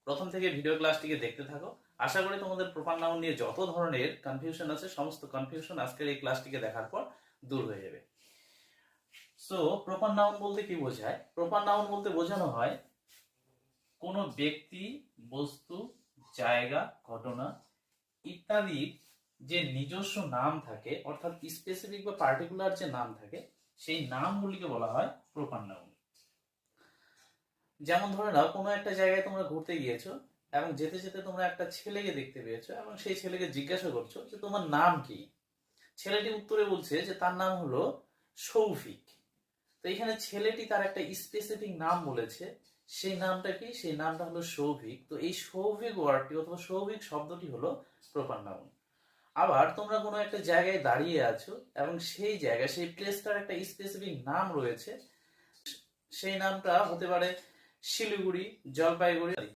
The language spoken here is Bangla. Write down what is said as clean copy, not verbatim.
প্রথম থেকে ভিডিও ক্লাসটিকে দেখতে থাকো। আশা করি তোমাদের প্রপার নাউন নিয়ে যত ধরনের কনফিউশন আছে সমস্ত কনফিউশন আজকের এই ক্লাসটিকে দেখার পর দূর হয়ে যাবে। সো প্রপার নাউন বলতে কি বোঝায়? প্রপার নাউন বলতে বোঝানো হয় কোনো ব্যক্তি, বস্তু, জায়গা, ঘটনা ইত্যাদির যে নিজস্ব নাম থাকে, অর্থাৎ স্পেসিফিক বা পার্টিকুলার যে নাম থাকে, সেই নামগুলিকে বলা হয় প্রপার নাউন। যেমন ধরে নাও, কোনো একটা জায়গায় তোমরা ঘুরতে গিয়েছো এবং যেতে যেতে তোমরা একটা ছেলেকে দেখতে পেয়েছো এবং সেই ছেলেকে জিজ্ঞাসা করছো যে তোমার নাম কি। ছেলেটি উত্তরে বলছে যে তার নাম হলো সৌভিক। তো এখানে ছেলেটি তার একটা স্পেসিফিক নাম বলেছে, সেই নামটা কি? সেই নামটা হলো সৌভিক। তো এই সৌভিক ওয়ার্ডটি অথবা সৌভিক শব্দটি হলো প্রপার নাউন। আবার তোমরা কোনো একটা জায়গায় দাঁড়িয়ে আছো এবং সেই জায়গায় সেই প্লেসটার একটা স্পেসিফিক নাম রয়েছে, সেই নামটা হতে পারে শিলিগুড়ি, জলপাইগুড়ি।